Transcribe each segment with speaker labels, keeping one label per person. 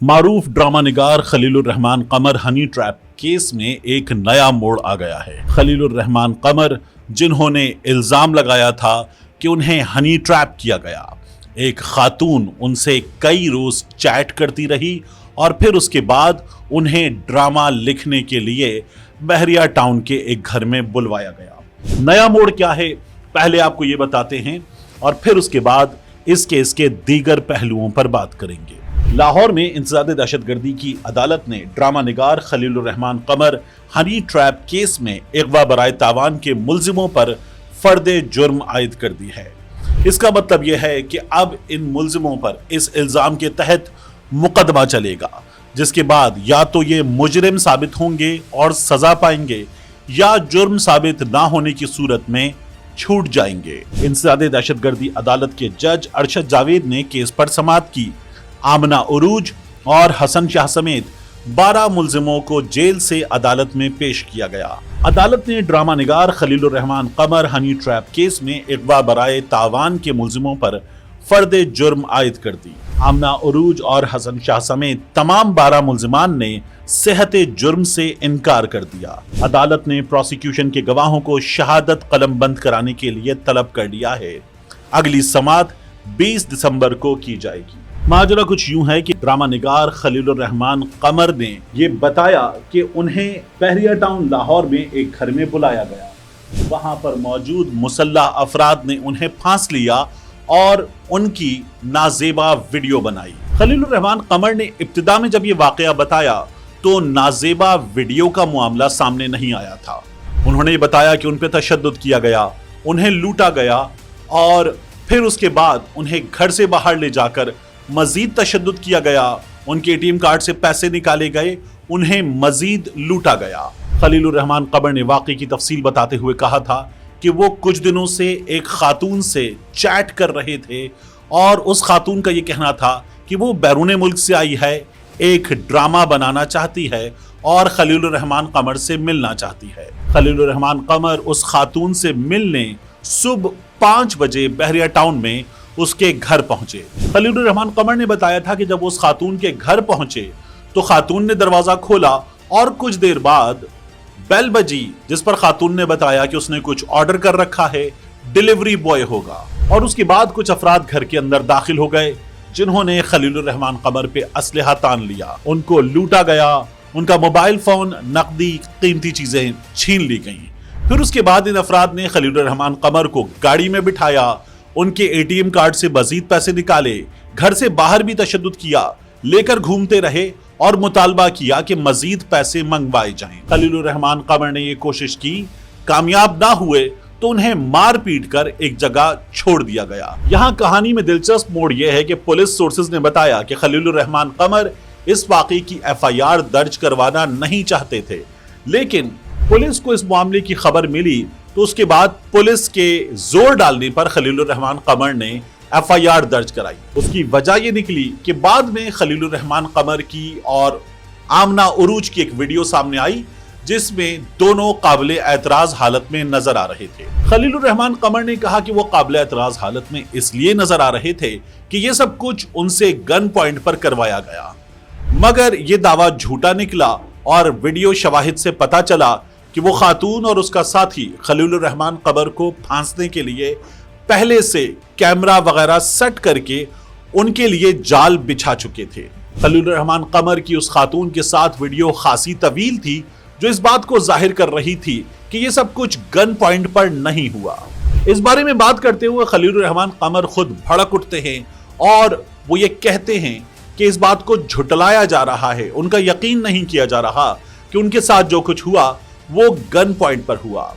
Speaker 1: معروف ڈرامہ نگار خلیل الرحمان Qamar honey trap case میں ایک نیا موڑ آ گیا ہے۔ خلیل الرحمان قمر جنہوں نے الزام لگایا تھا کہ انہیں ہنی ٹریپ کیا گیا، ایک خاتون ان سے کئی روز چیٹ کرتی رہی اور پھر اس کے بعد انہیں ڈرامہ لکھنے کے لیے بحریہ ٹاؤن کے ایک گھر میں بلوایا گیا۔ نیا موڑ کیا ہے پہلے آپ کو یہ بتاتے ہیں اور پھر اس کے بعد اس کیس کے دیگر پہلوؤں پر بات کریں گے۔ لاہور میں انسداد دہشت گردی کی عدالت نے ڈرامہ نگار خلیل الرحمان قمر ہنی ٹریپ کیس میں اغوا برائے تاوان کے ملزموں پر فرد جرم عائد کر دی ہے۔ اس کا مطلب یہ ہے کہ اب ان ملزموں پر اس الزام کے تحت مقدمہ چلے گا، جس کے بعد یا تو یہ مجرم ثابت ہوں گے اور سزا پائیں گے یا جرم ثابت نہ ہونے کی صورت میں چھوٹ جائیں گے۔ انسداد دہشت گردی عدالت کے جج ارشد جاوید نے کیس پر سماعت کی۔ آمنہ عروج اور حسن شاہ سمیت 12 ملزموں کو جیل سے عدالت میں پیش کیا گیا۔ عدالت نے ڈرامہ نگار خلیل الرحمان قمر ہنی ٹریپ کیس میں اغوا برائے تاوان کے ملزموں پر فرد جرم عائد کر دی۔ آمنہ عروج اور حسن شاہ سمیت تمام 12 ملزمان نے صحت جرم سے انکار کر دیا۔ عدالت نے پروسیکیوشن کے گواہوں کو شہادت قلم بند کرانے کے لیے طلب کر لیا ہے۔ اگلی سماعت 20 دسمبر کو کی جائے گی۔ ماجرا کچھ یوں ہے کہ ڈرامہ نگار خلیل الرحمان قمر نے یہ بتایا کہ انہیں بحریہ ٹاؤن لاہور میں ایک گھر میں بلایا گیا۔ وہاں پر موجود مسلح افراد نے انہیں پھانس لیا اور ان کی نازیبا ویڈیو بنائی۔ خلیل الرحمان قمر نے ابتدا میں جب یہ واقعہ بتایا تو نازیبا ویڈیو کا معاملہ سامنے نہیں آیا تھا۔ انہوں نے یہ بتایا کہ ان پہ تشدد کیا گیا، انہیں لوٹا گیا اور پھر اس کے بعد انہیں گھر سے باہر لے جا کر مزید تشدد کیا گیا، ان کے ATM کارڈ سے پیسے نکالے گئے، انہیں مزید لوٹا گیا۔ خلیل الرحمان قمر نے واقعے کی تفصیل بتاتے ہوئے کہا تھا کہ وہ کچھ دنوں سے ایک خاتون سے چیٹ کر رہے تھے اور اس خاتون کا یہ کہنا تھا کہ وہ بیرون ملک سے آئی ہے، ایک ڈرامہ بنانا چاہتی ہے اور خلیل الرحمان قمر سے ملنا چاہتی ہے۔ خلیل الرحمان قمر اس خاتون سے ملنے صبح 5 بجے بحریہ ٹاؤن میں اس کے گھر پہنچے۔ خلیل الرحمان قمر نے بتایا تھا کہ جب اس خاتون کے گھر پہنچے تو خاتون نے دروازہ کھولا اور کچھ دیر بعد بیل بجی، جس پر خاتون نے بتایا کہ اس نے کچھ آرڈر کر رکھا ہے، ڈیلیوری بوائے ہوگا، اور اس کے بعد کچھ افراد گھر کے اندر داخل ہو گئے جنہوں نے خلیل الرحمان قمر پہ اسلحہ تان لیا۔ ان کو لوٹا گیا، ان کا موبائل فون، نقدی، قیمتی چیزیں چھین لی گئیں۔ پھر اس کے بعد ان افراد نے خلیل الرحمان قمر کو گاڑی میں بٹھایا، ان کے ATM کارڈ سے مزید پیسے نکالے، گھر سے باہر بھی تشدد کیا، لے کر گھومتے رہے اور مطالبہ کیا کہ مزید پیسے منگوائے جائیں۔ خلیل الرحمان قمر نے یہ کوشش کی، کامیاب نہ ہوئے تو انہیں مار پیٹ کر ایک جگہ چھوڑ دیا گیا۔ یہاں کہانی میں دلچسپ موڑ یہ ہے کہ پولیس سورسز نے بتایا کہ خلیل الرحمان قمر اس واقعے کی FIR درج کروانا نہیں چاہتے تھے، لیکن پولیس کو اس معاملے کی خبر ملی تو اس کے بعد پولیس کے زور ڈالنے پر خلیل الرحمان قمر نے FIR درج کرائی۔ اس کی وجہ یہ نکلی کہ بعد میں خلیل الرحمان قمر کی اور آمنہ عروج کی ایک ویڈیو سامنے آئی جس میں دونوں قابل اعتراض حالت میں نظر آ رہے تھے۔ خلیل الرحمان قمر نے کہا کہ وہ قابل اعتراض حالت میں اس لیے نظر آ رہے تھے کہ یہ سب کچھ ان سے گن پوائنٹ پر کروایا گیا، مگر یہ دعویٰ جھوٹا نکلا اور ویڈیو شواہد سے پتا چلا کہ وہ خاتون اور اس کا ساتھی خلیل الرحمان قمر کو پھانسنے کے لیے پہلے سے کیمرہ وغیرہ سیٹ کر کے ان کے لیے جال بچھا چکے تھے۔ خلیل الرحمان قمر کی اس خاتون کے ساتھ ویڈیو خاصی طویل تھی جو اس بات کو ظاہر کر رہی تھی کہ یہ سب کچھ گن پوائنٹ پر نہیں ہوا۔ اس بارے میں بات کرتے ہوئے خلیل الرحمان قمر خود بھڑک اٹھتے ہیں اور وہ یہ کہتے ہیں کہ اس بات کو جھٹلایا جا رہا ہے، ان کا یقین نہیں کیا جا رہا کہ ان کے ساتھ جو کچھ ہوا وہ گن پوائنٹ پر ہوا۔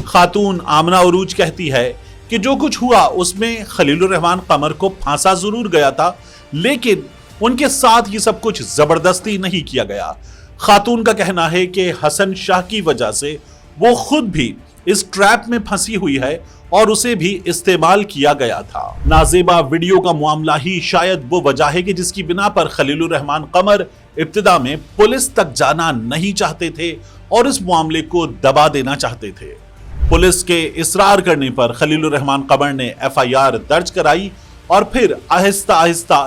Speaker 1: خاتون آمنہ عروج کہتی ہے کہ جو کچھ ہوا اس میں خلیل الرحمان قمر کو پھانسا ضرور گیا تھا، لیکن ان کے ساتھ یہ سب کچھ زبردستی نہیں کیا گیا۔ خاتون کا کہنا ہے کہ حسن شاہ کی وجہ سے وہ خود بھی اس ٹریپ میں پھنسی ہوئی ہے اور اسے بھی استعمال کیا گیا تھا۔ نازیبا ویڈیو کا معاملہ ہی شاید وہ وجہ ہے کہ جس کی بنا پر خلیل الرحمان قمر ابتدا میں پولیس تک جانا نہیں چاہتے تھے اور اس معاملے کو دبا دینا چاہتے تھے۔ پولیس کے اصرار کرنے پر خلیل الرحمان قمر نے FIR درج کرائی اور پھر آہستہ آہستہ